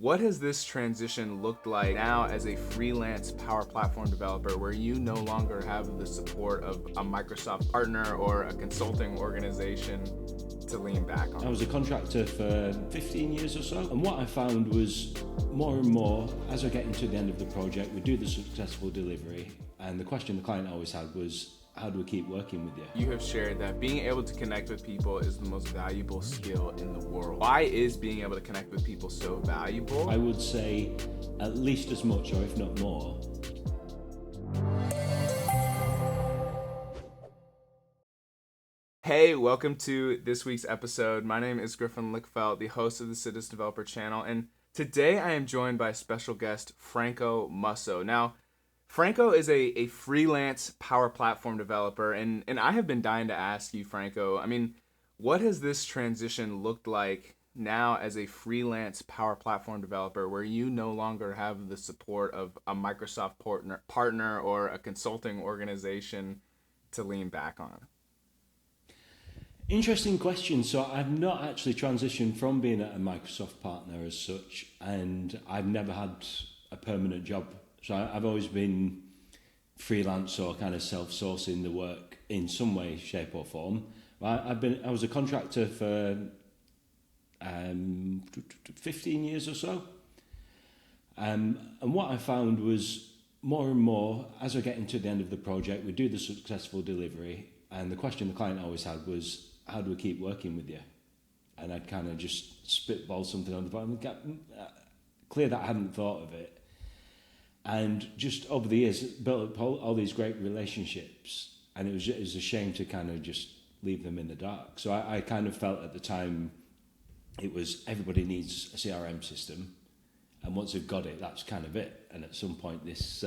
What has this transition looked like now as a freelance Power Platform developer where you no longer have the support of a Microsoft partner or a consulting organization to lean back on? I was a contractor for 15 years or so, and what I found was more and more, as we're getting to the end of the project, we do the successful delivery, and the question the client always had was, how do we keep working with you? You have shared that being able to connect with people is the most valuable skill in the world. Why is being able to connect with people so valuable? I would say at least as much, or if not more. Hey, welcome to this week's episode. My name is Griffin, the host of the Citizen Developer channel, and today I am joined by special guest Franco Musso. Now, Franco is a freelance Power Platform developer, and I have been dying to ask you, Franco, what has this transition looked like now as a freelance Power Platform developer where you no longer have the support of a Microsoft partner or a consulting organization to lean back on? Interesting question. So I've not actually transitioned from being a Microsoft partner as such, and I've never had a permanent job. So I've always been freelance or kind of self-sourcing the work in some way, shape or form. I was a contractor for 15 years or so. And what I found was more and more, as we're getting to the end of the project, we do the successful delivery, and the question the client always had was, how do we keep working with you? And I'd kind of just spitball something on the bottom, clear that I hadn't thought of it. And just over the years, built up all these great relationships, and it was a shame to kind of just leave them in the dark. So I kind of felt at the time it was everybody needs a CRM system, and once they've got it, that's kind of it. And at some point, this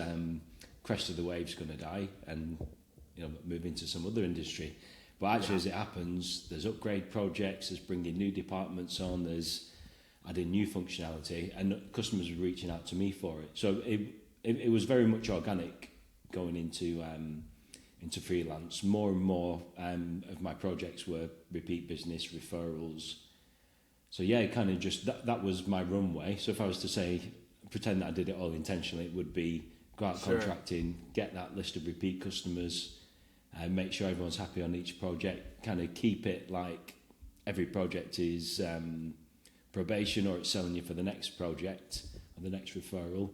crest of the wave's going to die, and move into some other industry. But actually, as it happens, there's upgrade projects, there's bringing new departments on, there's adding new functionality, and customers are reaching out to me for it. So it was very much organic going into freelance. More and more of my projects were repeat business, referrals. So yeah, it kind of just, that was my runway. So if I was to pretend that I did it all intentionally, it would be go out contracting, get that list of repeat customers, and make sure everyone's happy on each project, kind of keep it like every project is probation or it's selling you for the next project or the next referral.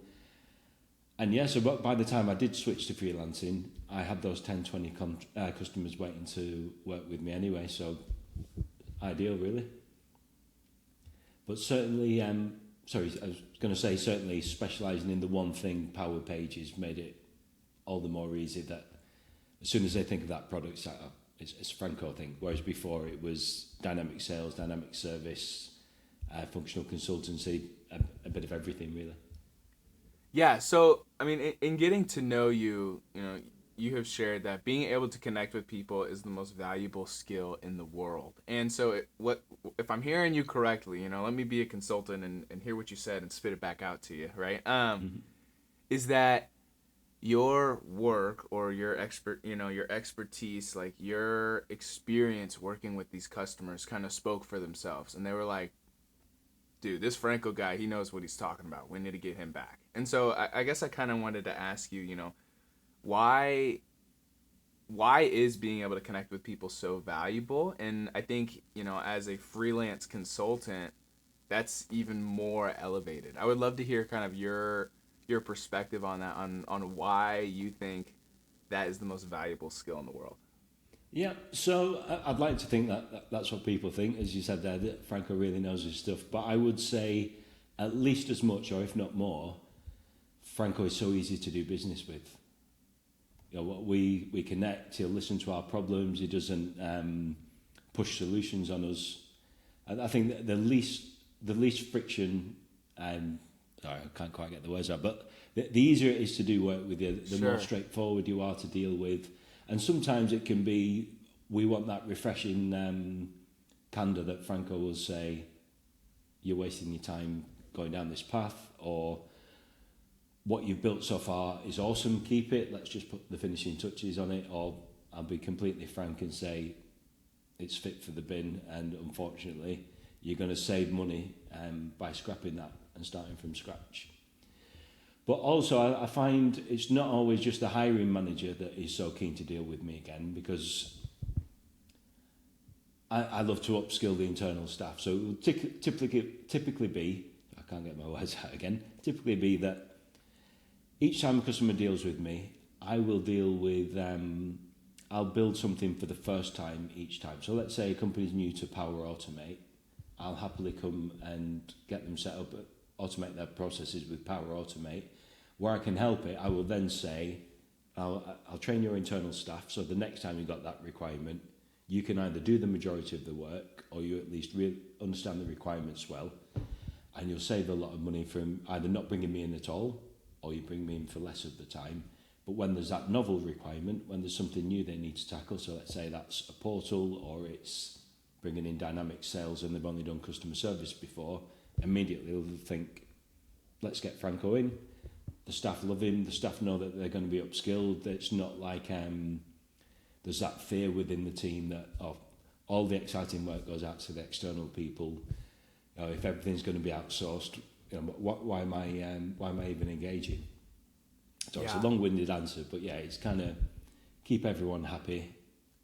And yeah, so by the time I did switch to freelancing, I had those 10, 20 customers waiting to work with me anyway, so ideal really. But certainly, I was going to say certainly specialising in the one thing, Power Pages, made it all the more easy that as soon as they think of that product, it's a Franco thing, whereas before it was dynamic sales, dynamic service, functional consultancy, a bit of everything really. Yeah, so in getting to know you, you have shared that being able to connect with people is the most valuable skill in the world. And so if I'm hearing you correctly, let me be a consultant and hear what you said and spit it back out to you, right? Is that your work or your expertise, like your experience working with these customers kind of spoke for themselves, and they were like, dude, this Franco guy, he knows what he's talking about. We need to get him back. And so I guess I kind of wanted to ask you, why is being able to connect with people so valuable? And I think, as a freelance consultant, that's even more elevated. I would love to hear kind of your perspective on that, on why you think that is the most valuable skill in the world. Yeah, so I'd like to think that that's what people think, as you said there, that Franco really knows his stuff. But I would say at least as much, or if not more, Franco is so easy to do business with. We connect, he'll listen to our problems, he doesn't push solutions on us. And I think that the least friction, sorry, I can't quite get the words out, but the easier it is to do work with you, the more straightforward you are to deal with. And sometimes it can be, we want that refreshing candour that Franco will say, you're wasting your time going down this path, or what you've built so far is awesome, keep it, let's just put the finishing touches on it. Or I'll be completely frank and say it's fit for the bin, and unfortunately you're going to save money by scrapping that and starting from scratch. But also, I find it's not always just the hiring manager that is so keen to deal with me again, because I love to upskill the internal staff. So it will typically be, I can't get my words out again, typically be that each time a customer deals with me, I will deal with, I'll build something for the first time each time. So let's say a company's new to Power Automate, I'll happily come and get them set up, automate their processes with Power Automate. Where I can help it, I will then say, I'll train your internal staff, so the next time you've got that requirement, you can either do the majority of the work, or you at least really understand the requirements well, and you'll save a lot of money from either not bringing me in at all, or you bring me in for less of the time. But when there's that novel requirement, when there's something new they need to tackle, so let's say that's a portal, or it's bringing in dynamic sales and they've only done customer service before, immediately they'll think, let's get Franco in. The staff love him, the staff know that they're going to be upskilled. It's not like there's that fear within the team that all the exciting work goes out to the external people. If everything's going to be outsourced, why am I even engaging? So It's a long-winded answer, but yeah, it's kind of keep everyone happy.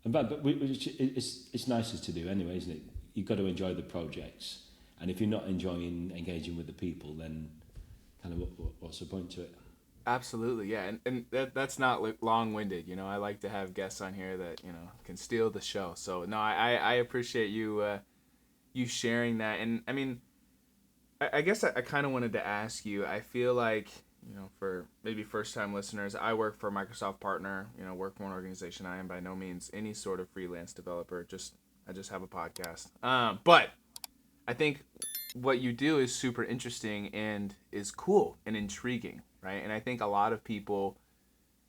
But it's nicer to do anyway, isn't it? You've got to enjoy the projects, and if you're not enjoying engaging with the people, then kind of what's the point to it? Absolutely, yeah, and that's not long-winded. I like to have guests on here that can steal the show. So no, I appreciate you you sharing that. And I mean, I guess I kind of wanted to ask you. I feel like for maybe first-time listeners, I work for a Microsoft partner. Work for an organization. I am by no means any sort of freelance developer. I just have a podcast. But I think what you do is super interesting and is cool and intriguing, right? And I think a lot of people,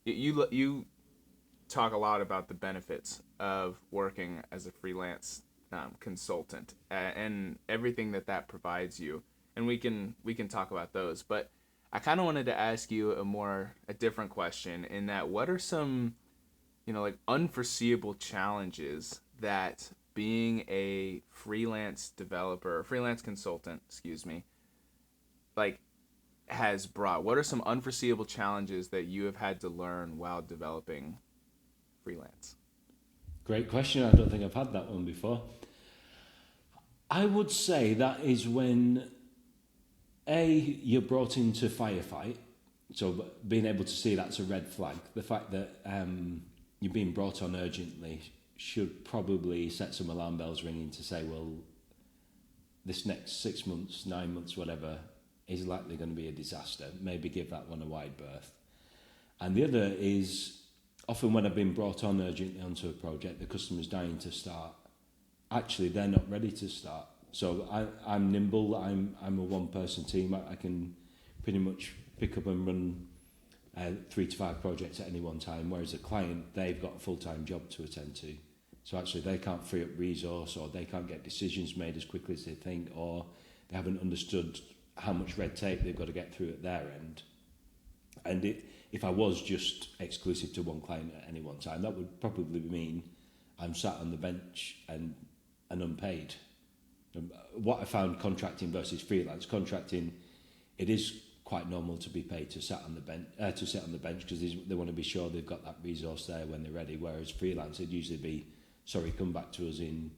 you talk a lot about the benefits of working as a freelance consultant and everything that provides you, and we can talk about those. But I kind of wanted to ask you a different question, in that what are some like unforeseeable challenges that being a freelance developer, or freelance consultant, like has brought? What are some unforeseeable challenges that you have had to learn while developing freelance? Great question. I don't think I've had that one before. I would say that is when you're brought in to firefight. So being able to see that's a red flag. The fact that you're being brought on urgently should probably set some alarm bells ringing to say, well, this next 6 months, 9 months, whatever, is likely going to be a disaster. Maybe give that one a wide berth. And the other is, often when I've been brought on urgently onto a project, the customer's dying to start. Actually, they're not ready to start. So I'm nimble, I'm a one-person team. I can pretty much pick up and run 3 to 5 projects at any one time, whereas a client, they've got a full-time job to attend to. So actually they can't free up resource, or they can't get decisions made as quickly as they think, or they haven't understood how much red tape they've got to get through at their end. And if I was just exclusive to one client at any one time, that would probably mean I'm sat on the bench and unpaid. What I found contracting versus freelance, contracting, it is quite normal to be paid to sit on the bench because they want to be sure they've got that resource there when they're ready. Whereas freelance, it'd usually be, sorry, come back to us in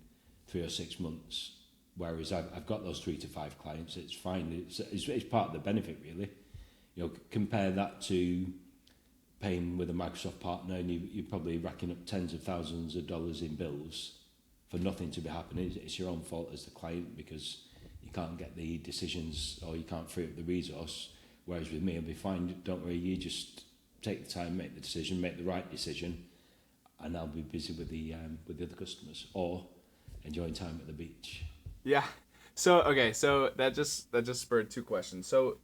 3 or 6 months. Whereas I've got those 3 to 5 clients, it's fine. It's part of the benefit, really. Compare that to paying with a Microsoft partner, and you're probably racking up tens of thousands of dollars in bills for nothing to be happening. It's your own fault as the client because you can't get the decisions or you can't free up the resource. Whereas with me, I'll be fine. Don't worry, you just take the time, make the decision, make the right decision, and I'll be busy with the other customers or enjoying time at the beach. Yeah. So that just spurred 2 questions. So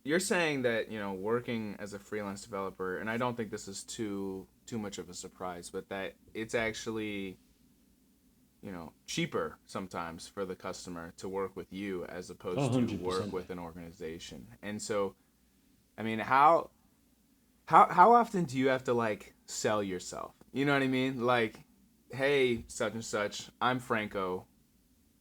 you're saying that working as a freelance developer, and I don't think this is too much of a surprise, but that it's actually cheaper sometimes for the customer to work with you as opposed to work with an organization. And so, I mean, how often do you have to sell yourself? You know what I mean? Like, hey, such and such, I'm Franco.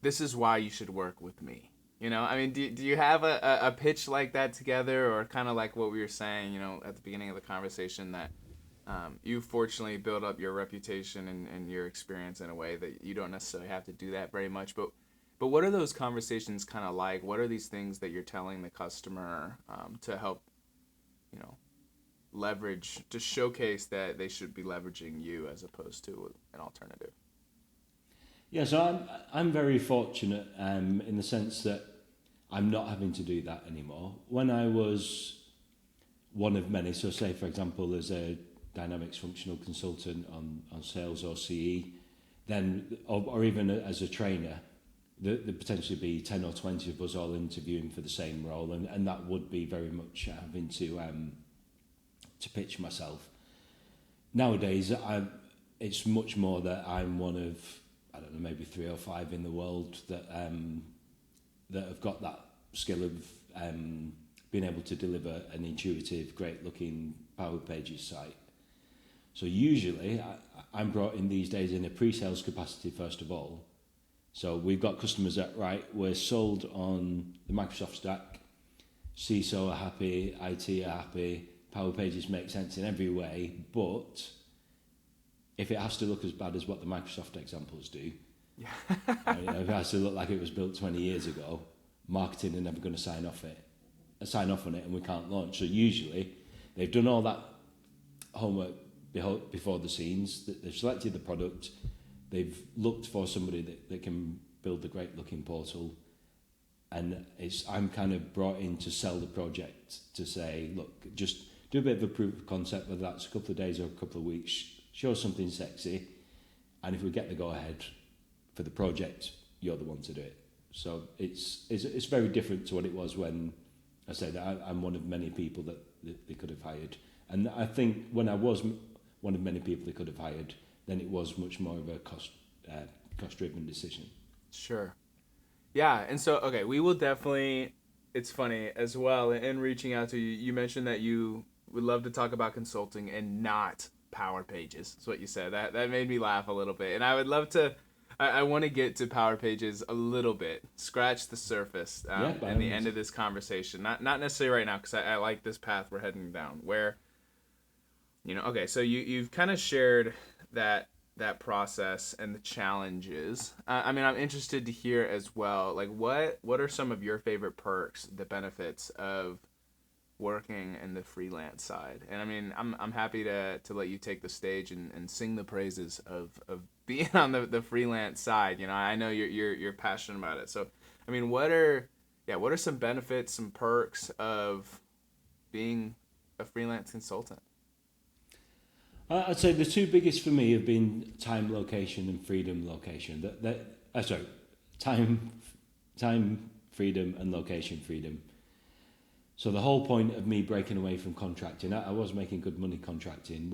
This is why you should work with me. You know, I mean, do you have a pitch like that together, or kind of like what we were saying, you know, at the beginning of the conversation, that you fortunately build up your reputation and your experience in a way that you don't necessarily have to do that very much. But what are those conversations kind of like? What are these things that you're telling the customer to help, you know, leverage, to showcase that they should be leveraging you as opposed to an alternative? Yeah, so I'm very fortunate in the sense that I'm not having to do that anymore. When I was one of many, so say for example, as a Dynamics functional consultant on sales or CE, then or even as a trainer, there potentially be 10 or 20 of us all interviewing for the same role, and that would be very much having to pitch myself. Nowadays, it's much more that I'm one of, I don't know, maybe 3 or 5 in the world that have got that skill of being able to deliver an intuitive, great-looking Power Pages site. So usually, I'm brought in these days in a pre-sales capacity first of all. So we've got customers that, right, we're sold on the Microsoft stack, CISO are happy, IT are happy, Power Pages make sense in every way, but if it has to look as bad as what the Microsoft examples do, Yeah. if it has to look like it was built 20 years ago, marketing are never going to sign off on it, and we can't launch. So usually, they've done all that homework before the scenes. They've selected the product, they've looked for somebody that can build a great looking portal, and I'm kind of brought in to sell the project, to say, look, just do a bit of a proof of concept, whether that's a couple of days or a couple of weeks, show something sexy, and if we get the go ahead for the project, you're the one to do it. So it's very different to what it was when I said I'm one of many people that they could have hired. And I think when I was one of many people they could have hired, then it was much more of a cost-driven decision. Sure. Yeah, and so okay, we will definitely. It's funny as well in reaching out to you. You mentioned that you would love to talk about consulting and not Power Pages. That's what you said. That made me laugh a little bit, and I would love to. I want to get to Power Pages a little bit, scratch the surface in the end of this conversation. Not necessarily right now, because I like this path we're heading down. Where, you know, okay, so you've kind of shared that process and the challenges. I mean, I'm interested to hear as well, like what are some of your favorite perks, the benefits of working in the freelance side? And I mean, I'm happy to let you take the stage and sing the praises of being on the freelance side. You know, I know you're passionate about it. So, I mean, what are some benefits, some perks of being a freelance consultant? I'd say the two biggest for me have been time, location, and freedom, location. Time, freedom, and location, freedom. So the whole point of me breaking away from contracting, I was making good money contracting,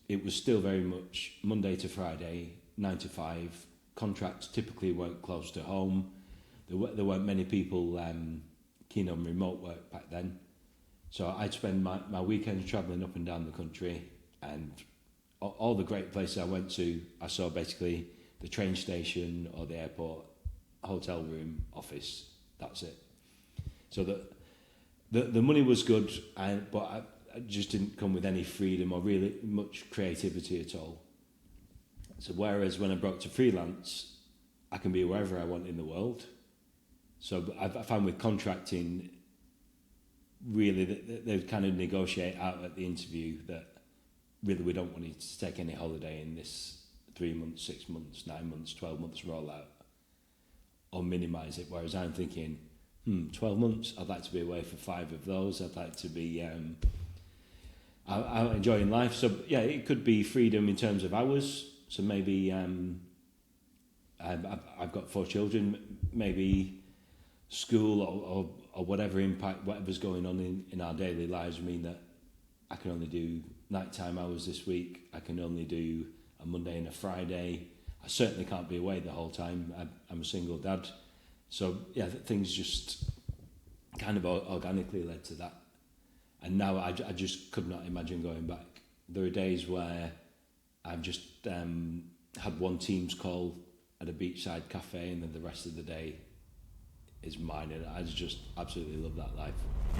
it was still very much Monday to Friday, 9 to 5. Contracts typically weren't close to home. There weren't many people keen on remote work back then. So I'd spend my weekends travelling up and down the country, and all the great places I went to, I saw basically the train station or the airport, hotel room, office, that's it. So the money was good, but I just didn't come with any freedom or really much creativity at all. So whereas when I broke to freelance, I can be wherever I want in the world. So I found with contracting, really, they kind of negotiate out at the interview that really we don't want you to take any holiday in this 3 months, 6 months, 9 months, 12 months rollout, or minimise it. Whereas I'm thinking, 12 months, I'd like to be away for 5 of those. I'd like to be out enjoying life. So yeah, it could be freedom in terms of hours. So maybe I've got 4 children, maybe school or whatever impact, whatever's going on in our daily lives mean that I can only do nighttime hours this week. I can only do a Monday and a Friday. I certainly can't be away the whole time. I'm a single dad. So yeah, things just kind of organically led to that. And now I just could not imagine going back. There are days where I've just had one Teams call at a beachside cafe, and then the rest of the day is mine, and I just absolutely love that life.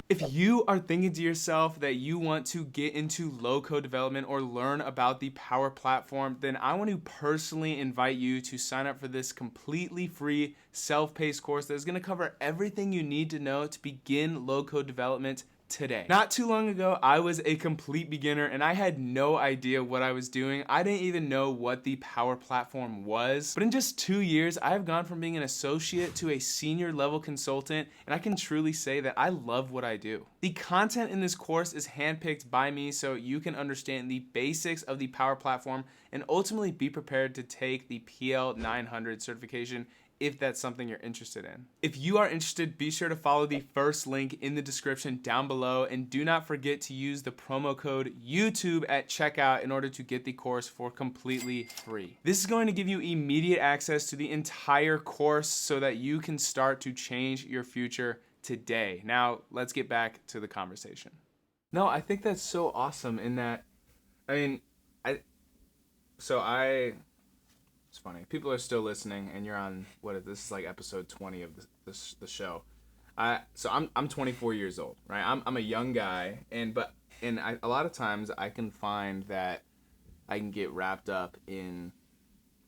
If you are thinking to yourself that you want to get into low-code development or learn about the Power Platform, then I want to personally invite you to sign up for this completely free self-paced course that is going to cover everything you need to know to begin low-code development today. Not too long ago, I was a complete beginner and I had no idea what I was doing. I didn't even know what the Power Platform was. But in just 2 years, I have gone from being an associate to a senior level consultant, and I can truly say that I love what I do. The content in this course is handpicked by me so you can understand the basics of the Power Platform and ultimately be prepared to take the PL 900 certification if that's something you're interested in. If you are interested, be sure to follow the first link in the description down below, and do not forget to use the promo code YouTube at checkout in order to get the course for completely free. This is going to give you immediate access to the entire course so that you can start to change your future today. Now, let's get back to the conversation. No, I think that's so awesome in that, I mean, it's funny. People are still listening, and you're on this is like episode 20 of the show. I'm 24 years old, right? I'm a young guy, a lot of times I can find that I can get wrapped up in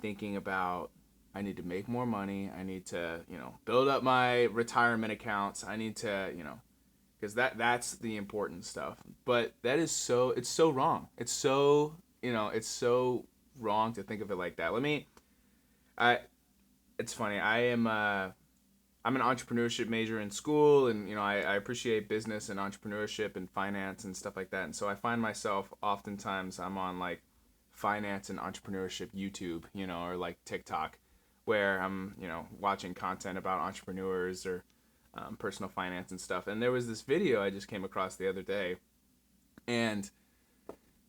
thinking about I need to make more money. I need to build up my retirement accounts. I need to because that's the important stuff. But it's so wrong. It's so wrong to think of it like that. It's funny. I'm an entrepreneurship major in school, and I appreciate business and entrepreneurship and finance and stuff like that. And so I find myself oftentimes I'm on like finance and entrepreneurship YouTube, or like TikTok, where I'm watching content about entrepreneurs or personal finance and stuff. And there was this video I just came across the other day, and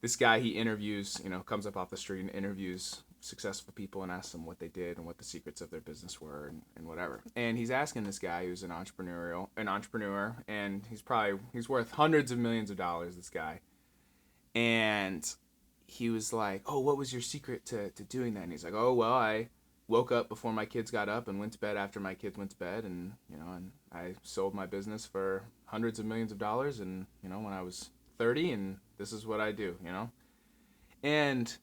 this guy, he interviews, comes up off the street and interviews successful people and asks them what they did and what the secrets of their business were and whatever. And he's asking this guy who's an entrepreneur, and he's worth hundreds of millions of dollars, this guy. And he was like, "Oh, what was your secret to doing that?" And he's like, "Oh, well, I woke up before my kids got up and went to bed after my kids went to bed, and and I sold my business for hundreds of millions of dollars, and when I was 30, and this is what I do." And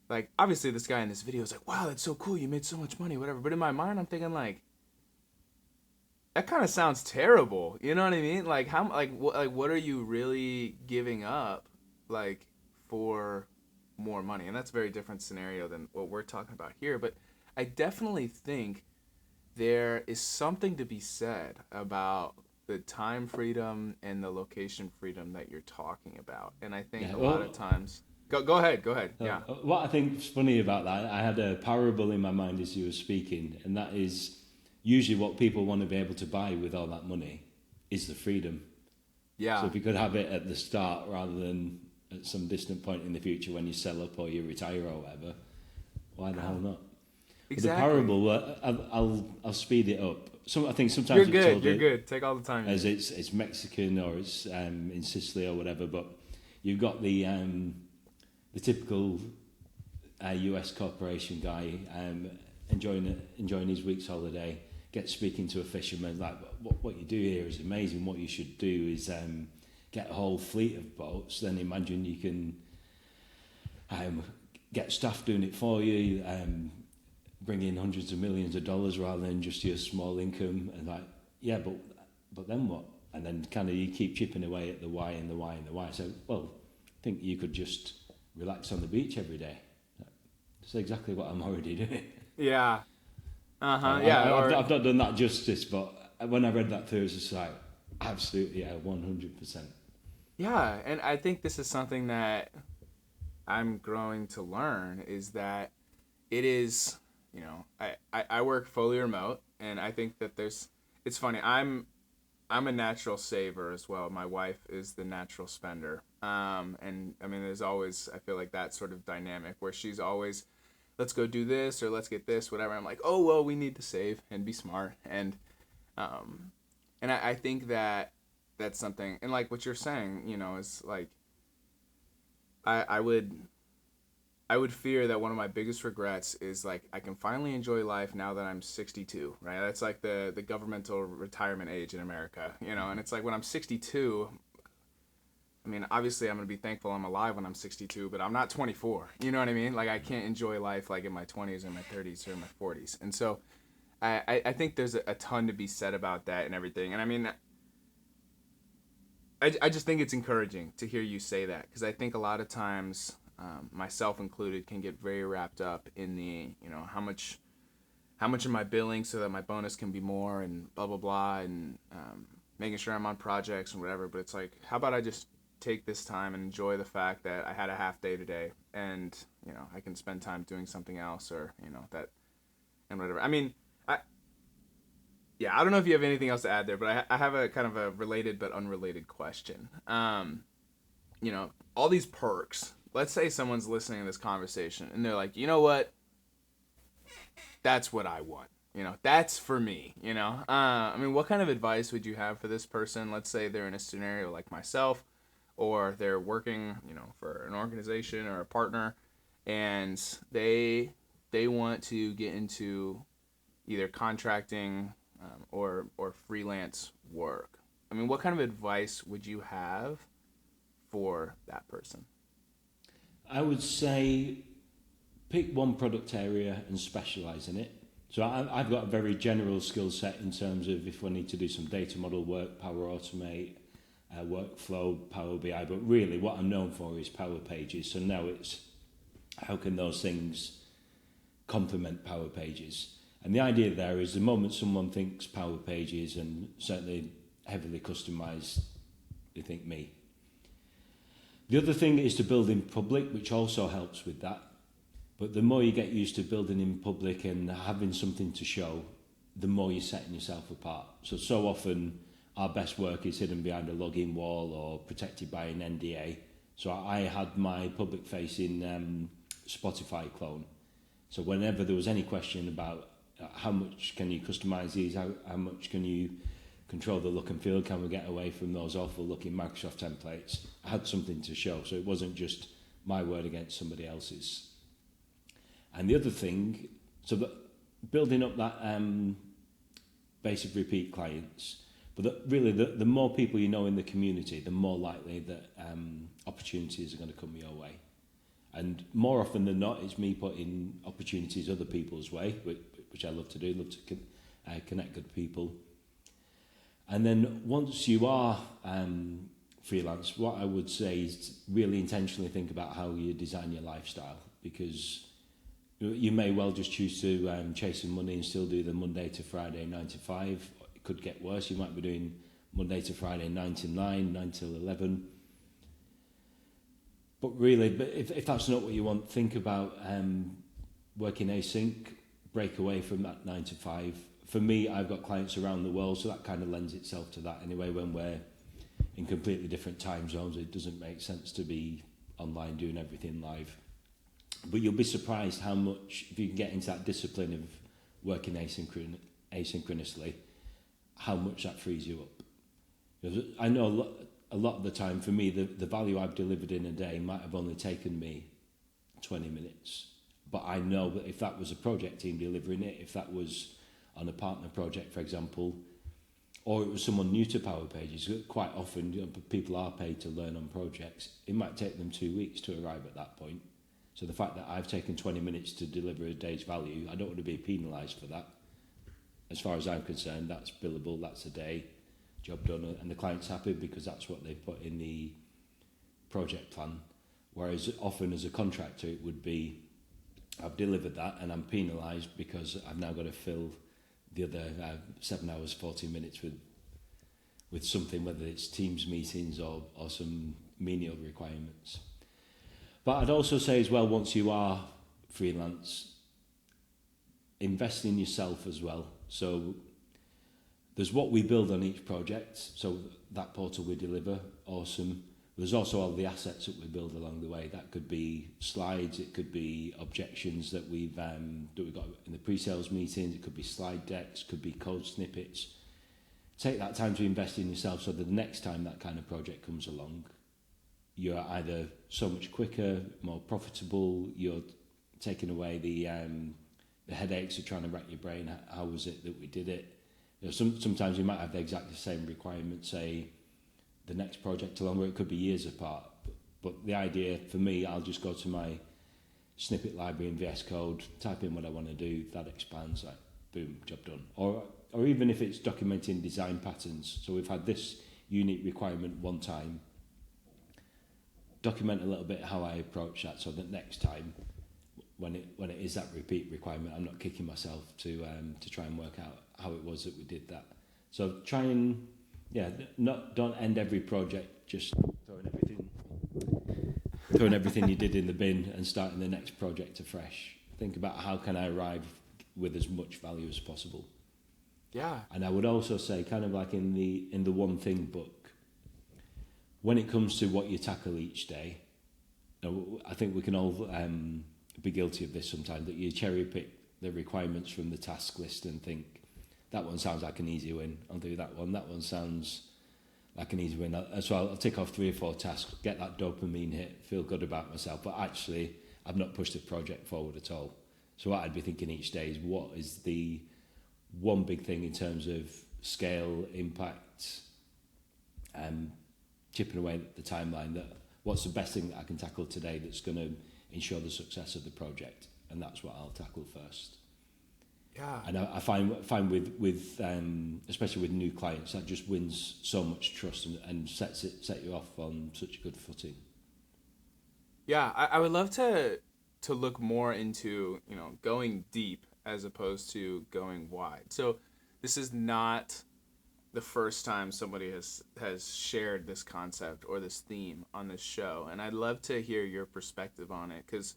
like, obviously this guy in this video is like, "Wow, that's so cool, you made so much money," whatever. But in my mind, I'm thinking like, that kind of sounds terrible. You know what I mean? Like, what are you really giving up, like, for more money? And that's a very different scenario than what we're talking about here. But I definitely think there is something to be said about the time freedom and the location freedom that you're talking about. And I think a lot of times... Go ahead. Yeah. What I think is funny about that, I had a parable in my mind as you were speaking, and that is usually what people want to be able to buy with all that money is the freedom. Yeah. So if you could have it at the start rather than at some distant point in the future when you sell up or you retire or whatever, why the hell not? Exactly. The parable, I'll speed it up. I think sometimes You're good. Take all the time. As it's Mexican or it's in Sicily or whatever, but you've got the typical US corporation guy enjoying his week's holiday, gets speaking to a fisherman like, what you do here is amazing. What you should do is get a whole fleet of boats. Then imagine you can get staff doing it for you, bring in hundreds of millions of dollars rather than just your small income. And like, yeah, but then what? And then kind of you keep chipping away at the why and the why and the why. So, well, I think you could just relax on the beach every day. That's exactly what I'm already doing. Yeah. Yeah. I've not done that justice, but when I read that through, it was just like, absolutely, yeah, 100%. Yeah, and I think this is something that I'm growing to learn, is that it is, I work fully remote, and I think that it's funny, I'm a natural saver as well. My wife is the natural spender. And I mean, there's always, I feel like, that sort of dynamic where she's always, let's go do this, or let's get this, whatever. I'm like, oh, well, we need to save and be smart. And I think that that's something, and like what you're saying, is like, I would I would fear that one of my biggest regrets is like I can finally enjoy life now that I'm 62, right? That's like the governmental retirement age in America, you know. And it's like when I'm 62, I mean, obviously I'm gonna be thankful I'm alive when I'm 62, but I'm not 24. You know what I mean? Like I can't enjoy life like in my 20s or my 30s or my 40s. And so I think there's a ton to be said about that and everything. And I mean, I just think it's encouraging to hear you say that because I think a lot of times, myself included, can get very wrapped up in the, you know, how much am I billing so that my bonus can be more and blah blah blah and making sure I'm on projects and whatever. But it's like, how about I just take this time and enjoy the fact that I had a half day today and you know I can spend time doing something else or you know that and whatever. I mean, yeah, I don't know if you have anything else to add there, but I have a kind of a related but unrelated question. You know, all these perks. Let's say someone's listening to this conversation and they're like, you know what? That's what I want. You know, that's for me. You know, I mean, what kind of advice would you have for this person? Let's say they're in a scenario like myself, or they're working, you know, for an organization or a partner, and they want to get into either contracting or freelance work. I mean, what kind of advice would you have for that person? I would say pick one product area and specialize in it. So I've got a very general skill set in terms of if I need to do some data model work, Power Automate, workflow, Power BI, but really what I'm known for is Power Pages. So now it's how can those things complement Power Pages? And the idea there is the moment someone thinks Power Pages and certainly heavily customized, they think me. The other thing is to build in public, which also helps with that. But the more you get used to building in public and having something to show, the more you're setting yourself apart. So often our best work is hidden behind a login wall or protected by an NDA. So I had my public facing Spotify clone. So whenever there was any question about how much can you customize these, how much can you control the look and feel, can we get away from those awful looking Microsoft templates, I had something to show. So it wasn't just my word against somebody else's. And the other thing, so that building up that base of repeat clients, but really the more people you know in the community, the more likely that opportunities are going to come your way. And more often than not, it's me putting opportunities other people's way, which I love to do, love to connect good people. And then once you are freelance, what I would say is really intentionally think about how you design your lifestyle, because you may well just choose to chase some money and still do the Monday to Friday 9 to 5. It could get worse. You might be doing Monday to Friday 9 to 9, 9 till 11. But really, if that's not what you want, think about working async, break away from that 9 to 5. For me, I've got clients around the world, so that kind of lends itself to that anyway. When we're in completely different time zones, it doesn't make sense to be online doing everything live. But you'll be surprised how much, if you can get into that discipline of working asynchronously, how much that frees you up. Because I know a lot of the time, for me, the value I've delivered in a day might have only taken me 20 minutes. But I know that if that was a project team delivering it, if that was on a partner project, for example, or it was someone new to Power Pages, quite often people are paid to learn on projects. It might take them 2 weeks to arrive at that point. So the fact that I've taken 20 minutes to deliver a day's value, I don't want to be penalised for that. As far as I'm concerned, that's billable, that's a day, job done, and the client's happy because that's what they put in the project plan. Whereas often as a contractor, it would be, I've delivered that and I'm penalised because I've now got to fill the other 7 hours, 40 minutes with something, whether it's Teams meetings or some menial requirements. But I'd also say as well, once you are freelance, invest in yourself as well. So there's what we build on each project. So that portal we deliver, awesome. There's also all the assets that we build along the way. That could be slides, it could be objections that we've got in the pre-sales meetings, it could be slide decks, could be code snippets. Take that time to invest in yourself so that the next time that kind of project comes along, you're either so much quicker, more profitable, you're taking away the headaches of trying to rack your brain. How was it that we did it? You know, sometimes you might have the exactly same requirement, say the next project along, where it could be years apart. But the idea for me, I'll just go to my snippet library in VS Code, type in what I want to do, that expands, like boom, job done. Or even if it's documenting design patterns. So we've had this unique requirement one time, document a little bit how I approach that, so that next time when it is that repeat requirement, I'm not kicking myself to try and work out how it was that we did that. So try and don't end every project just throwing everything you did in the bin and starting the next project afresh. Think about how can I arrive with as much value as possible. Yeah. And I would also say, kind of like in the One Thing book, when it comes to what you tackle each day, I think we can all be guilty of this sometimes, that you cherry pick the requirements from the task list and think, that one sounds like an easy win, I'll do that one. That one sounds like an easy win. So I'll tick off 3 or 4 tasks, get that dopamine hit, feel good about myself, but actually I've not pushed the project forward at all. So what I'd be thinking each day is, what is the one big thing in terms of scale, impact, chipping away at the timeline, that what's the best thing that I can tackle today that's going to ensure the success of the project, and that's what I'll tackle first. Yeah. And I find with especially with new clients, that just wins so much trust and set you off on such a good footing. Yeah, I would love to look more into, going deep as opposed to going wide. So this is not the first time somebody has shared this concept or this theme on this show, and I'd love to hear your perspective on it, because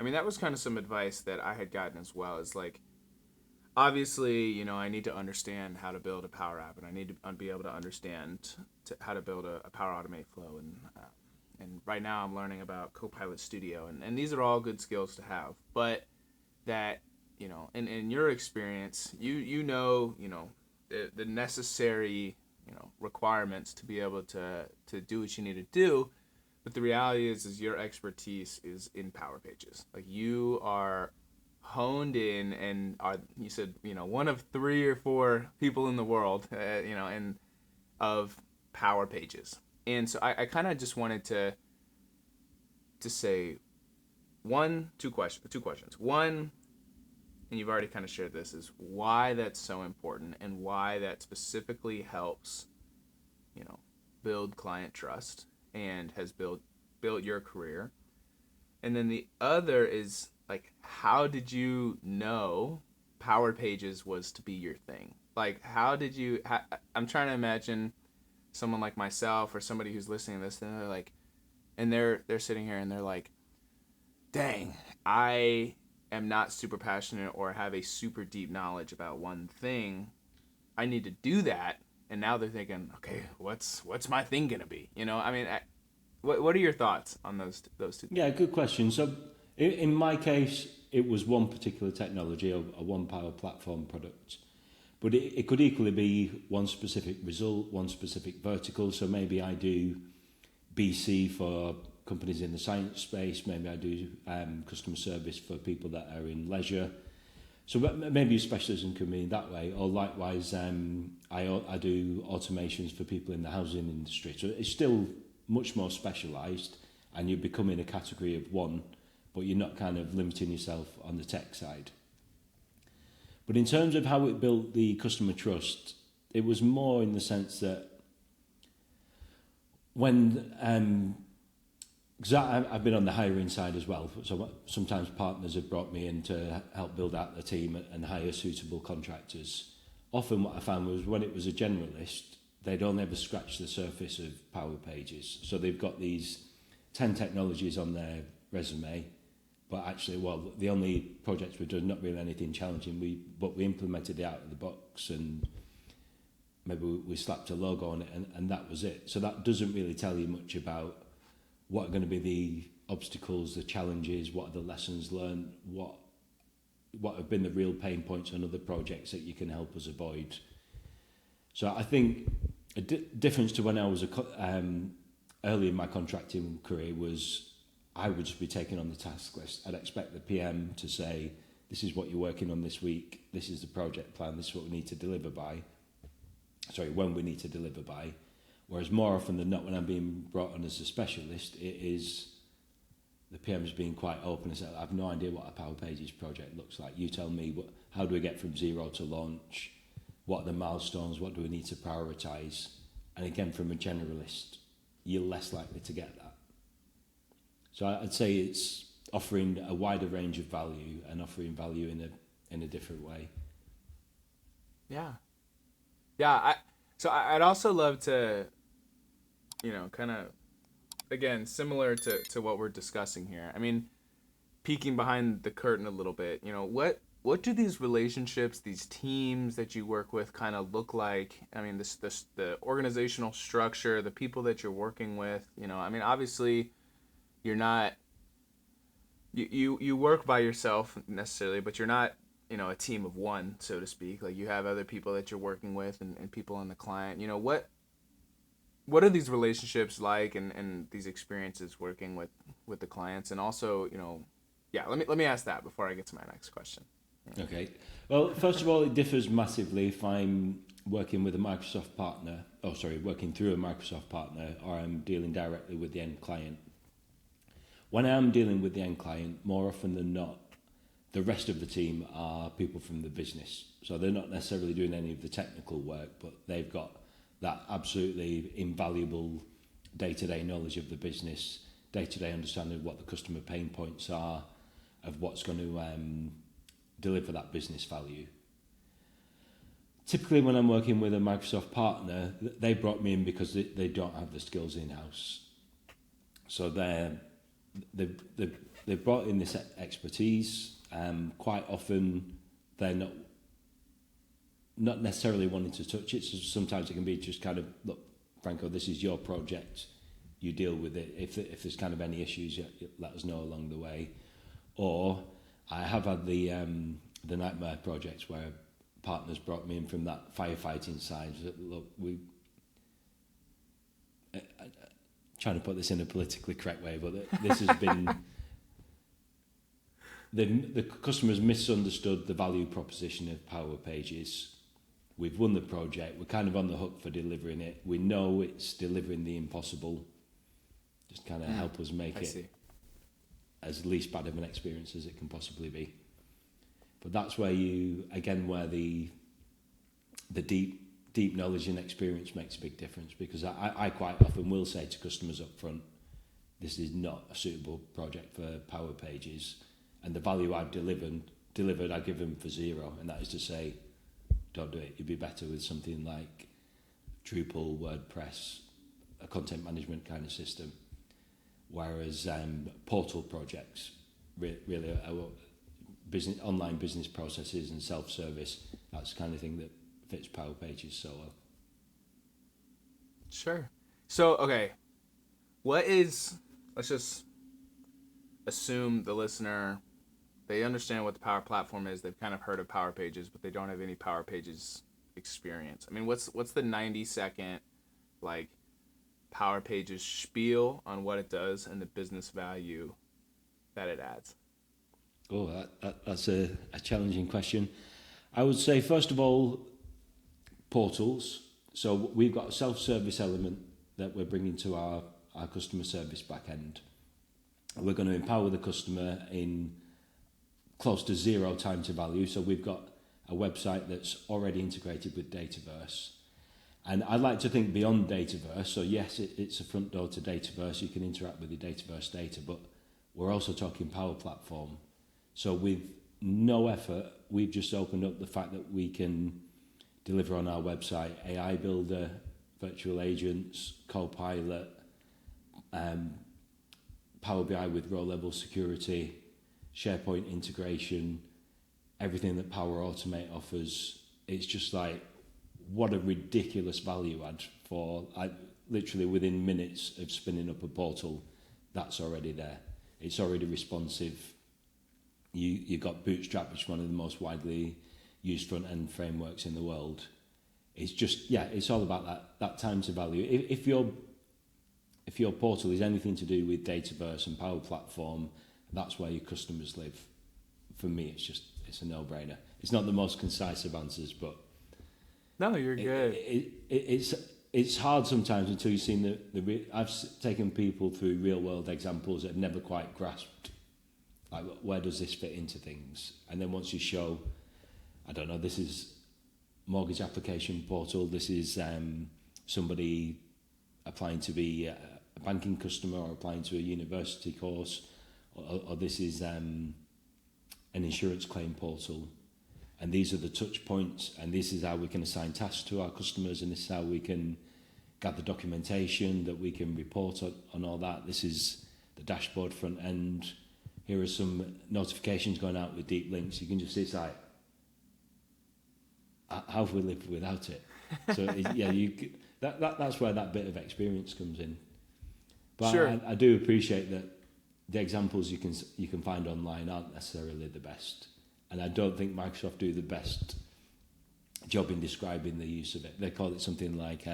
that was kind of some advice that I had gotten as well. Is like, obviously, I need to understand how to build a Power App, and I need to be able to understand how to build a Power Automate flow, and right now I'm learning about Copilot Studio, and these are all good skills to have, but that, in your experience, you know the necessary requirements to be able to do what you need to do, but the reality is your expertise is in Power Pages. Like, you are honed in and are, you said, one of 3 or 4 people in the world, and of Power Pages. And so I kind of just wanted to say two questions. One, and you've already kind of shared this, is why that's so important and why that specifically helps, build client trust and has built your career. And then the other is, like, how did you know Power Pages was to be your thing? Like, how did you, I'm trying to imagine someone like myself or somebody who's listening to this, and they're like, and they're sitting here and they're like, dang, I am not super passionate or have a super deep knowledge about one thing. I need to do that. And now they're thinking, okay, what's my thing gonna be? What are your thoughts on those two? Yeah, good question. So in my case, it was one particular technology, a one Power Platform product. But it could equally be one specific result, one specific vertical. So maybe I do BC for companies in the science space. Maybe I do customer service for people that are in leisure. So maybe your specialism could be that way. Or likewise, I do automations for people in the housing industry. So it's still much more specialised, and you're becoming a category of one, but you're not kind of limiting yourself on the tech side. But in terms of how it built the customer trust, it was more in the sense that when, because I've been on the hiring side as well, so sometimes partners have brought me in to help build out the team and hire suitable contractors. Often what I found was, when it was a generalist, they'd only ever scratched the surface of Power Pages. So they've got these 10 technologies on their resume, but actually, the only projects we've done, not really anything challenging, but we implemented it out of the box, and maybe we slapped a logo on it, and that was it. So that doesn't really tell you much about what are going to be the obstacles, the challenges, what are the lessons learned, what have been the real pain points on other projects that you can help us avoid. So I think a difference to when I was early in my contracting career was I would just be taking on the task list. I'd expect the PM to say, this is what you're working on this week, this is the project plan, this is what we need to deliver by. Sorry, when we need to deliver by. Whereas more often than not, when I'm being brought on as a specialist, it is the PM's being quite open and said, I have no idea what a Power Pages project looks like. You tell me, how do we get from zero to launch? What are the milestones? What do we need to prioritise? And again, from a generalist, you're less likely to get that. So I'd say it's offering a wider range of value and offering value in a different way. Yeah. Yeah. I'd also love to, kind of, again, similar to what we're discussing here. I mean, peeking behind the curtain a little bit, what do these relationships, these teams that you work with kind of look like? I mean, the organizational structure, the people that you're working with, I mean, obviously you're not, you work by yourself necessarily, but you're not, a team of one, so to speak. Like, you have other people that you're working with and people on the client. What are these relationships like, and these experiences working with the clients? And also, let me ask that before I get to my next question. Okay. Well, first of all, it differs massively if I'm working with a Microsoft partner, working through a Microsoft partner, or I'm dealing directly with the end client. When I'm dealing with the end client, more often than not, the rest of the team are people from the business. So they're not necessarily doing any of the technical work, but they've got that absolutely invaluable day-to-day knowledge of the business, day-to-day understanding of what the customer pain points are, of what's going to deliver that business value. Typically, when I'm working with a Microsoft partner, they brought me in because they don't have the skills in-house. So they've brought in this expertise. Quite often, they're not necessarily wanting to touch it. So sometimes it can be just kind of, look, Franco, this is your project. You deal with it. If there's kind of any issues, you let us know along the way. Or I have had the nightmare projects where partners brought me in from that firefighting side. Look, trying to put this in a politically correct way, but this has been the customers misunderstood the value proposition of Power Pages. We've won the project. We're kind of on the hook for delivering it. We know it's delivering the impossible. Just kind of help us make it as least bad of an experience as it can possibly be. But that's where where the deep knowledge and experience makes a big difference, because I quite often will say to customers up front, this is not a suitable project for Power Pages, and the value I've delivered I give them for zero, and that is to say, don't do it. You'd be better with something like Drupal, WordPress, a content management kind of system. Whereas portal projects really are online business processes and self-service. That's the kind of thing that fits Power Pages so well. Sure. So, okay, let's just assume the listener, they understand what the Power Platform is. They've kind of heard of Power Pages, but they don't have any Power Pages experience. I mean, what's the 90-second, Power Pages spiel on what it does and the business value that it adds? Oh, that's a challenging question. I would say, first of all, portals. So we've got a self-service element that we're bringing to our customer service back end. We're going to empower the customer in close to zero time to value. So we've got a website that's already integrated with Dataverse. And I'd like to think beyond Dataverse. So yes, it's a front door to Dataverse. You can interact with the Dataverse data, but we're also talking Power Platform. So with no effort, we've just opened up the fact that we can deliver on our website AI Builder, virtual agents, Copilot, Power BI with row-level security, SharePoint integration, everything that Power Automate offers. It's just like, what a ridiculous value add for literally within minutes of spinning up a portal, that's already there. It's already responsive. You got Bootstrap, which is one of the most widely used front-end frameworks in the world. It's just, it's all about that time to value. If you're if your portal is anything to do with Dataverse and Power Platform, that's where your customers live. For me, it's a no-brainer. It's not the most concise of answers, but No, you're good. It's hard sometimes until you've seen I've taken people through real-world examples that have never quite grasped, like, where does this fit into things? And then once you show, I don't know, this is mortgage application portal, this is somebody applying to be a banking customer or applying to a university course, or this is an insurance claim portal, and these are the touch points, and this is how we can assign tasks to our customers, and this is how we can gather documentation that we can report on all that. This is the dashboard front end. Here are some notifications going out with deep links. You can just see, it's like, how have we lived without it? So that's where that bit of experience comes in. But Sure. I do appreciate that the examples you can find online aren't necessarily the best, and I don't think Microsoft do the best job in describing the use of it. They call it something like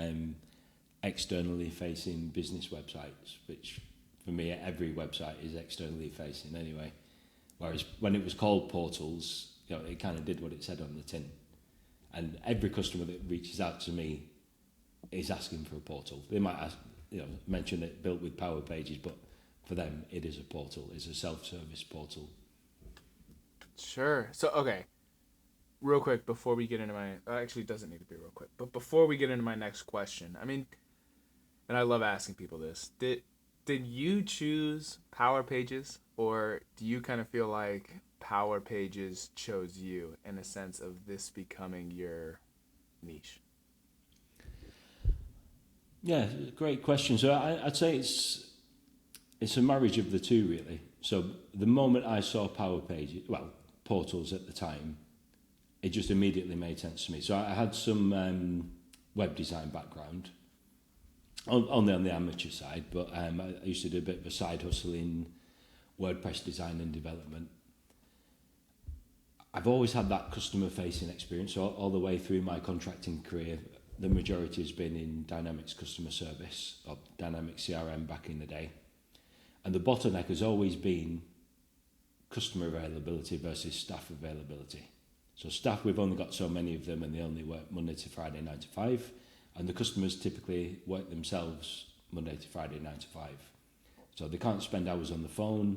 externally facing business websites, which for me every website is externally facing anyway. Whereas when it was called portals, it kind of did what it said on the tin. And every customer that reaches out to me is asking for a portal. They might ask, mention it built with Power Pages, but for them, it is a portal. It's a self-service portal. Sure. So, okay. Real quick, before we get into actually, it doesn't need to be real quick, but before we get into my next question, I mean, and I love asking people this, did you choose Power Pages, or do you kind of feel like Power Pages chose you in a sense of this becoming your niche? Yeah, great question. So I'd say it's a marriage of the two, really. So the moment I saw Power Pages, portals at the time, it just immediately made sense to me. So I had some web design background, only on the amateur side, but I used to do a bit of a side hustle in WordPress design and development. I've always had that customer-facing experience, so all the way through my contracting career. The majority has been in Dynamics customer service, or Dynamics CRM back in the day. And the bottleneck has always been customer availability versus staff availability. So staff, we've only got so many of them, and they only work Monday to Friday, 9 to 5. And the customers typically work themselves Monday to Friday, 9 to 5. So they can't spend hours on the phone.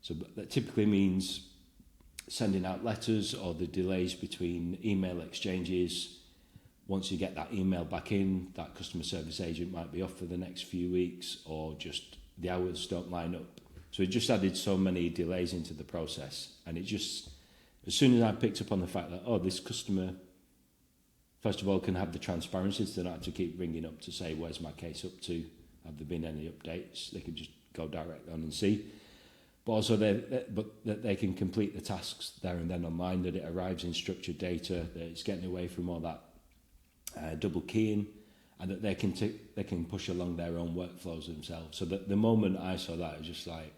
So that typically means sending out letters, or the delays between email exchanges. Once you get that email back in, that customer service agent might be off for the next few weeks, or just the hours don't line up. So it just added so many delays into the process. And it just, as soon as I picked up on the fact that, this customer, first of all, can have the transparency, so they don't have to keep ringing up to say, where's my case up to? Have there been any updates? They can just go direct on and see. But also that they can complete the tasks there and then online, that it arrives in structured data, that it's getting away from all that double keying, and that they can push along their own workflows themselves. So that the moment I saw that, it was just like,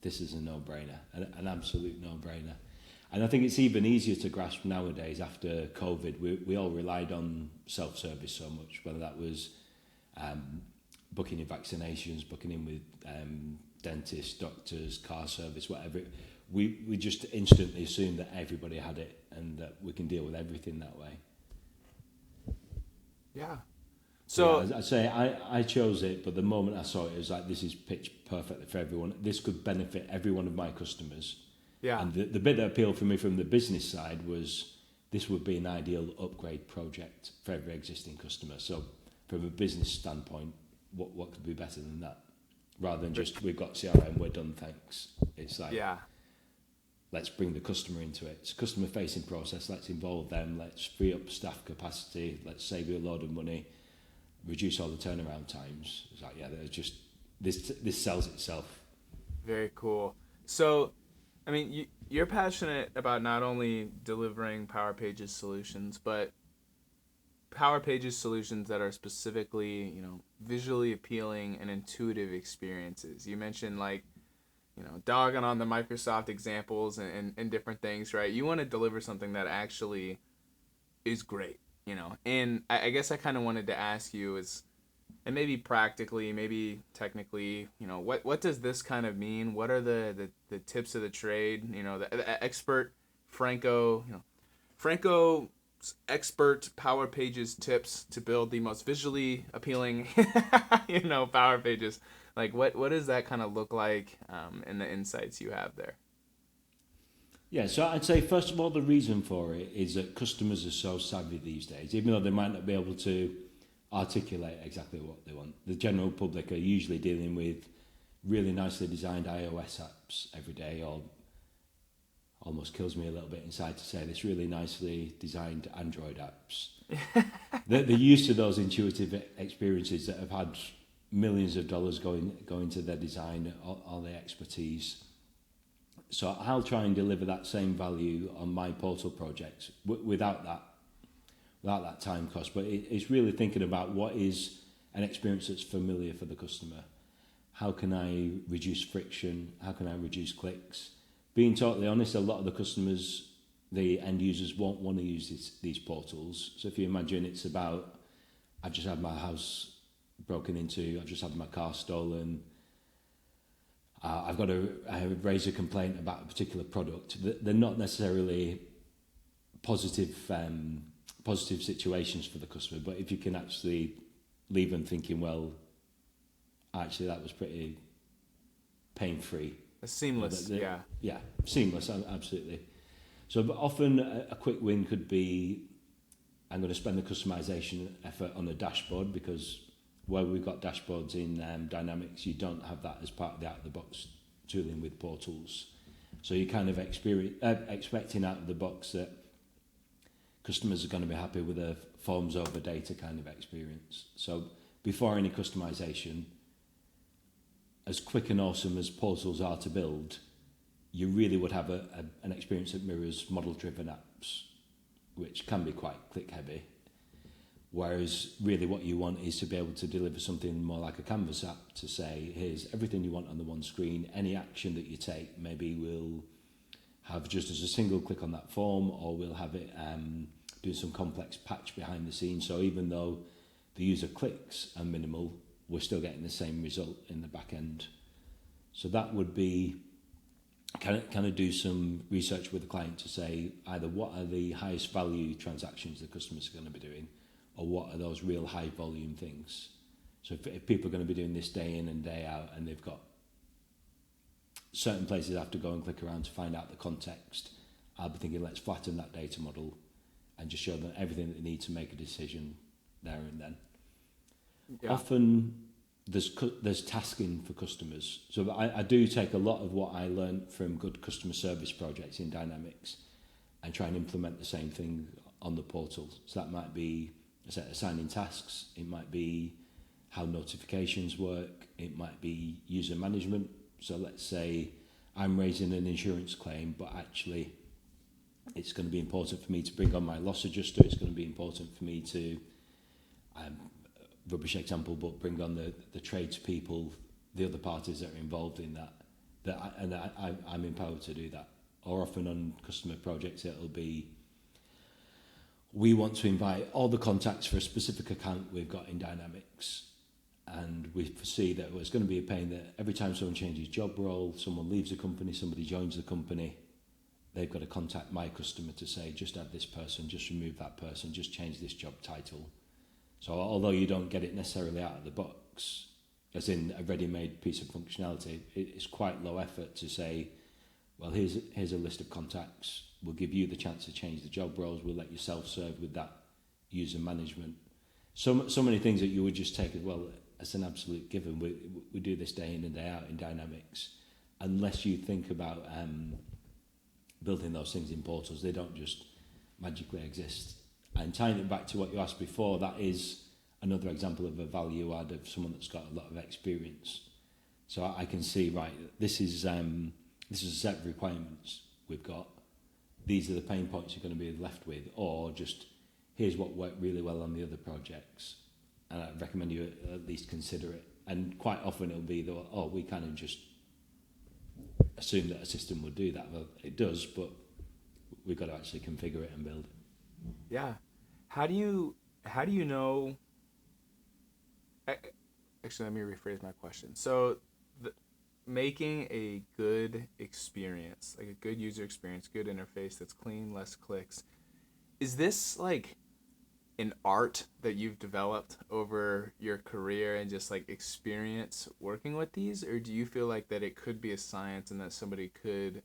this is a no-brainer, an absolute no-brainer. And I think it's even easier to grasp nowadays after COVID. We all relied on self-service so much, whether that was booking in vaccinations, booking in with dentists, doctors, car service, whatever. We just instantly assumed that everybody had it and that we can deal with everything that way. Yeah. So yeah, I'd say I chose it, but the moment I saw it, it was like, this is pitched perfectly for everyone. This could benefit every one of my customers. yeah. And the bit that appealed for me from the business side was this would be an ideal upgrade project for every existing customer. So from a business standpoint, what could be better than that? Rather than just, we've got CRM, we're done, thanks. It's like, let's bring the customer into it. It's a customer-facing process. Let's involve them. Let's free up staff capacity. Let's save you a load of money. Reduce all the turnaround times. It's like, there's just this sells itself. Very cool. So, I mean, you're passionate about not only delivering Power Pages solutions, but Power Pages solutions that are specifically, visually appealing and intuitive experiences. You mentioned dogging on the Microsoft examples and different things, right? You want to deliver something that actually is great, And I guess I kind of wanted to ask you is, And maybe practically, maybe technically, what does this kind of mean? What are the tips of the trade? The expert Franco, Franco expert Power Pages tips to build the most visually appealing, Power Pages. Like what does that kind of look like in the insights you have there? Yeah, so I'd say first of all, the reason for it is that customers are so savvy these days, even though they might not be able to articulate exactly what they want. The general public are usually dealing with really nicely designed iOS apps every day, or almost kills me a little bit inside to say this, really nicely designed Android apps. They're used to those intuitive experiences that have had millions of dollars going to their design, all their expertise. So I'll try and deliver that same value on my portal projects without that time cost. But it's really thinking about what is an experience that's familiar for the customer. How can I reduce friction? How can I reduce clicks? Being totally honest, a lot of the customers, the end users, won't want to use these portals. So if you imagine it's about, I've just had my house broken into, I've just had my car stolen, I've got to raise a complaint about a particular product. They're not necessarily positive situations for the customer, but if you can actually leave them thinking, well, actually that was pretty pain-free. Seamless, yeah. Yeah, seamless, absolutely. So but often a quick win could be, I'm going to spend the customization effort on a dashboard, because where we've got dashboards in Dynamics, you don't have that as part of the out-of-the-box tooling with portals. So you kind of expecting out of the box that customers are going to be happy with a forms over data kind of experience. So before any customization, as quick and awesome as portals are to build, you really would have an experience that mirrors model-driven apps, which can be quite click-heavy. Whereas really what you want is to be able to deliver something more like a Canvas app to say, here's everything you want on the one screen. Any action that you take, maybe we'll have just as a single click on that form, or we'll have it doing some complex patch behind the scenes. So even though the user clicks are minimal, we're still getting the same result in the back end. So that would be kind of do some research with the client to say either what are the highest value transactions the customers are going to be doing, or what are those real high volume things. So if people are going to be doing this day in and day out, and they've got certain places I have to go and click around to find out the context, I'll be thinking, let's flatten that data model and just show them everything that they need to make a decision there and then. Yeah. Often there's tasking for customers. So I do take a lot of what I learned from good customer service projects in Dynamics and try and implement the same thing on the portal. So that might be assigning tasks, it might be how notifications work, it might be user management. So let's say I'm raising an insurance claim, but actually it's going to be important for me to bring on my loss adjuster, it's going to be important for me to rubbish example, but bring on the tradespeople, the other parties that are involved in I'm empowered to do that. Or often on customer projects, it'll be, we want to invite all the contacts for a specific account we've got in Dynamics, and we foresee that it's going to be a pain that every time someone changes job role, someone leaves the company, somebody joins the company, they've got to contact my customer to say, just add this person, just remove that person, just change this job title. So although you don't get it necessarily out of the box, as in a ready-made piece of functionality, it's quite low effort to say, well, here's a list of contacts, we'll give you the chance to change the job roles, we'll let you self-serve with that user management. So many things that you would just take as, well, as an absolute given. We do this day in and day out in Dynamics. Unless you think about building those things in portals, they don't just magically exist. And tying it back to what you asked before, that is another example of a value add of someone that's got a lot of experience. So I can see, right, this is a set of requirements we've got. These are the pain points you're going to be left with, or just here's what worked really well on the other projects. And I recommend you at least consider it. And quite often it'll be, we kind of just assume that a system would do that. Well, it does, but we've got to actually configure it and build it. Yeah. How do you know I, actually, let me rephrase my question. So, the, making a good experience, like a good user experience, good interface that's clean, less clicks, is this like an art that you've developed over your career and just like experience working with these, or do you feel like that it could be a science and that somebody could,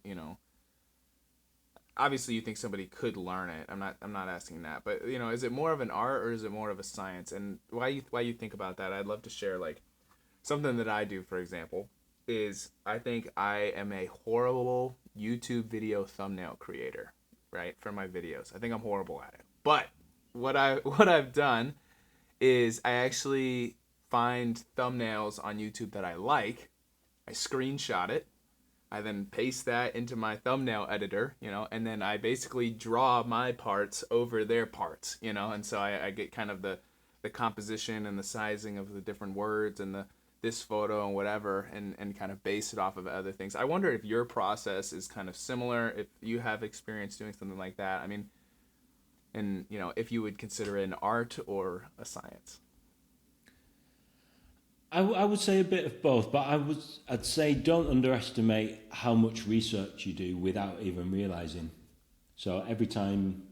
obviously you think somebody could learn it. I'm not asking that, but is it more of an art or is it more of a science? And why you think about that? I'd love to share like something that I do, for example, is I think I am a horrible YouTube video thumbnail creator, right? For my videos. I think I'm horrible at it. But what I've done is I actually find thumbnails on YouTube that I like. I screenshot it. I then paste that into my thumbnail editor, and then I basically draw my parts over their parts, and so I get kind of the composition and the sizing of the different words and this photo and whatever, and kind of base it off of other things. I wonder if your process is kind of similar, if you have experience doing something like that. I mean, and if you would consider it an art or a science. I would say a bit of both, but I'd say don't underestimate how much research you do without even realizing. So every time,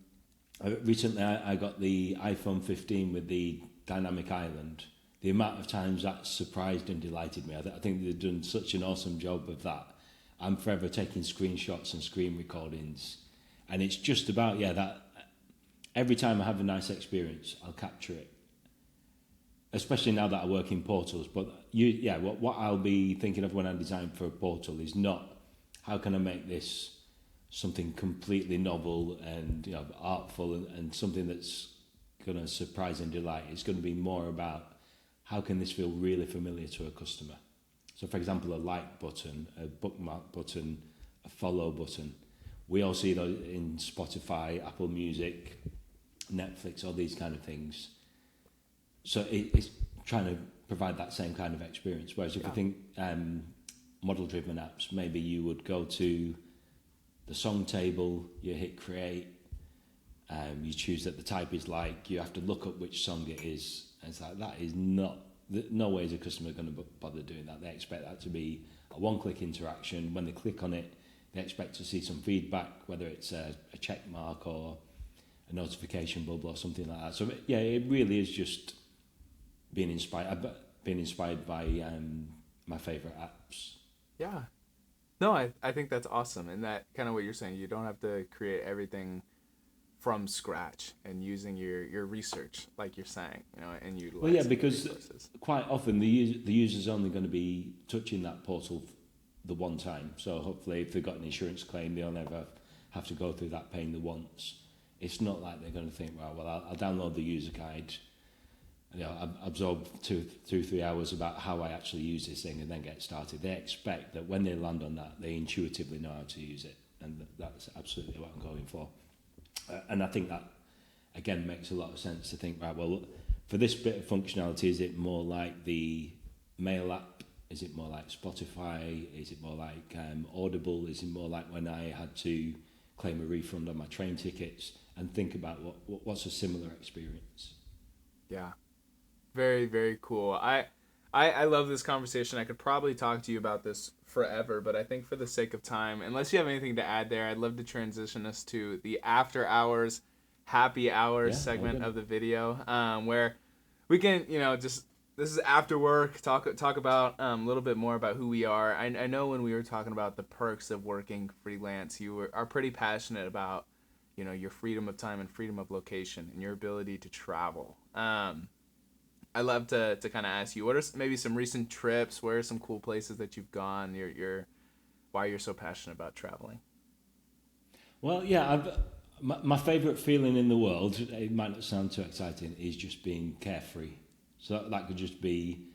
recently I got the iPhone 15 with the dynamic island. The amount of times that surprised and delighted me. I think they've done such an awesome job of that. I'm forever taking screenshots and screen recordings, and it's just about that. Every time I have a nice experience, I'll capture it. Especially now that I work in portals, but what I'll be thinking of when I design for a portal is not how can I make this something completely novel and artful and something that's going to surprise and delight. It's going to be more about how can this feel really familiar to a customer. So, for example, a like button, a bookmark button, a follow button. We all see those in Spotify, Apple Music, Netflix, all these kind of things. So it's trying to provide that same kind of experience. Whereas if you think model-driven apps, maybe you would go to the song table, you hit create, you choose that the type is like, you have to look up which song it is. And it's like, that is not, no way is a customer going to bother doing that. They expect that to be a one-click interaction. When they click on it, they expect to see some feedback, whether it's a check mark or a notification bubble or something like that. So it really is just being inspired by my favorite apps. Yeah. No, I think that's awesome. And that kind of what you're saying, you don't have to create everything from scratch and using your research, like you're saying, and utilizing because resources. Quite often the user's only going to be touching that portal the one time. So hopefully if they've got an insurance claim, they'll never have to go through that pain the once. It's not like they're going to think, well, I'll download the user guide, absorb 2-3 hours about how I actually use this thing and then get started. They expect that when they land on that, they intuitively know how to use it, and that's absolutely what I'm going for. And I think that, again, makes a lot of sense to think, for this bit of functionality, is it more like the mail app? Is it more like Spotify? Is it more like Audible? Is it more like when I had to claim a refund on my train tickets? And think about what's a similar experience. Yeah. Very, very cool. I love this conversation. I could probably talk to you about this forever, but I think for the sake of time, unless you have anything to add there, I'd love to transition us to the after hours, happy hours segment of the video, where we can, just this is after work. Talk about a little bit more about who we are. I know when we were talking about the perks of working freelance, you are pretty passionate about, your freedom of time and freedom of location and your ability to travel. I'd love to kind of ask you, what are maybe some recent trips? Where are some cool places that you've gone? Why you're so passionate about traveling? Well, my favourite feeling in the world, it might not sound too exciting, is just being carefree. So that could just be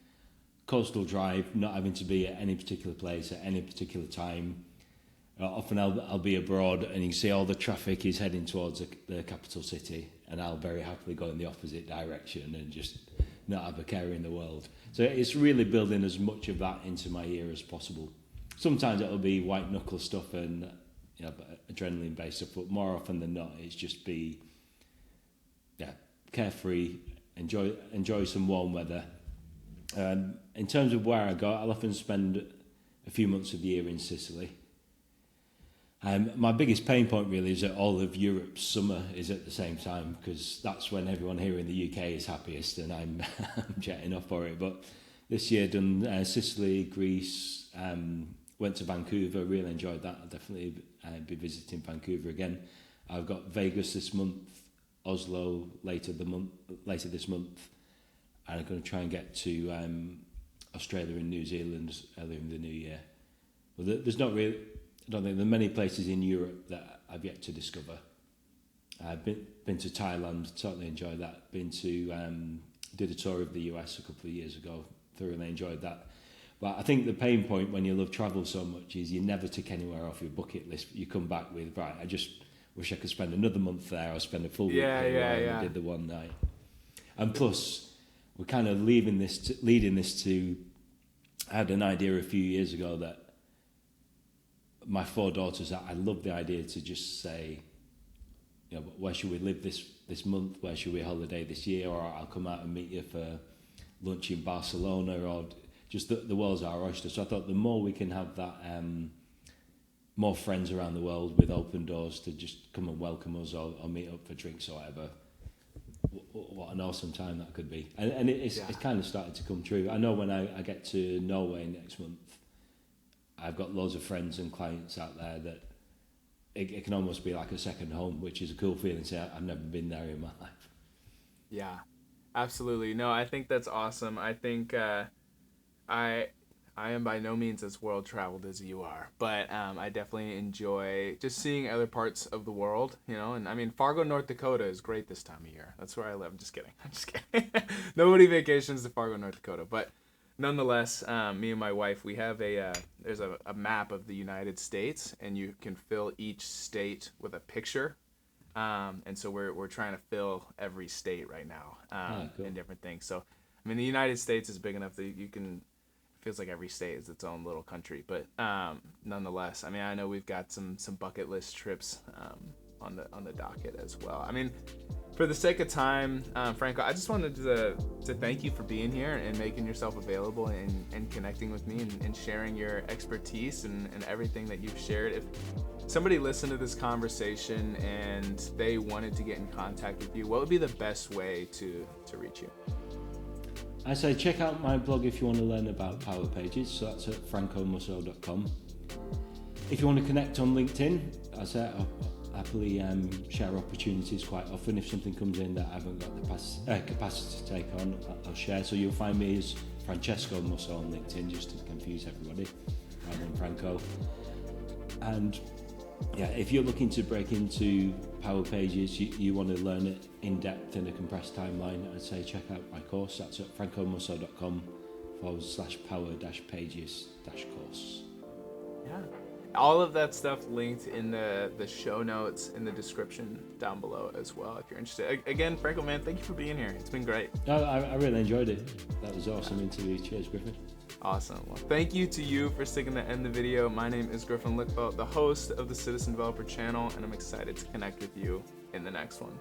coastal drive, not having to be at any particular place at any particular time. Often I'll be abroad and you can see all the traffic is heading towards the capital city, and I'll very happily go in the opposite direction and just not have a care in the world. So it's really building as much of that into my year as possible. Sometimes it'll be white knuckle stuff and adrenaline based stuff, but more often than not it's just be carefree, enjoy some warm weather, In terms of where I go, I'll often spend a few months of the year in Sicily. My biggest pain point really is that all of Europe's summer is at the same time, because that's when everyone here in the UK is happiest, and I'm jetting off for it. But this year done Sicily, Greece, went to Vancouver, really enjoyed that. I'll definitely be visiting Vancouver again. I've got Vegas this month, Oslo later this month, and I'm going to try and get to Australia and New Zealand earlier in the new year. Well, there's not really, I don't think there are many places in Europe that I've yet to discover. I've been to Thailand, totally enjoyed that. Been to did a tour of the US a couple of years ago, thoroughly enjoyed that. But I think the pain point when you love travel so much is you never tick anywhere off your bucket list. You come back with, right, I just wish I could spend another month there, or spend a full week there, and did the one night. And plus, we're kind of leading this to, I had an idea a few years ago that my 4 daughters, I love the idea to just say, you know, where should we live this month? Where should we holiday this year? Or I'll come out and meet you for lunch in Barcelona, or just the world's our oyster. So I thought the more we can have that, more friends around the world with open doors to just come and welcome us, or meet up for drinks or whatever. What an awesome time that could be. And it's kind of started to come true. I know when I get to Norway next month, I've got loads of friends and clients out there that it can almost be like a second home, which is a cool feeling. Say, I've never been there in my life. Yeah, absolutely. No, I think that's awesome. I think I am by no means as world traveled as you are, but I definitely enjoy just seeing other parts of the world, you know. And I mean, Fargo, North Dakota is great this time of year. That's where I live. I'm just kidding. Nobody vacations to Fargo, North Dakota, but nonetheless, me and my wife, we have there's a map of the United States, and you can fill each state with a picture. And so we're trying to fill every state right now, Cool. and different things. So, I mean, the United States is big enough that you can, it feels like every state is its own little country. But nonetheless, I mean, I know we've got some bucket list trips on the docket as well. I mean, for the sake of time, Franco, I just wanted to thank you for being here and making yourself available and connecting with me and sharing your expertise and everything that you've shared. If somebody listened to this conversation and they wanted to get in contact with you, what would be the best way to reach you? I say check out my blog if you want to learn about Power Pages. So that's at francomusso.com. If you want to connect on LinkedIn, I say I'll happily share opportunities quite often. If something comes in that I haven't got the capacity to take on, I'll share. So you'll find me as Francesco Musso on LinkedIn, just to confuse everybody, rather than Franco. And yeah, if you're looking to break into Power Pages, you want to learn it in depth in a compressed timeline, I'd say check out my course. That's at francomusso.com/power-pages-course. Yeah. All of that stuff linked in the show notes in the description down below as well, if you're interested. Again, Franco, man, thank you for being here. It's been great. I really enjoyed it. That was awesome interview. Cheers, Griffin. Awesome. Well, thank you to you for sticking to end the video. My name is Griffin Lickfeld, the host of the Citizen Developer channel, and I'm excited to connect with you in the next one.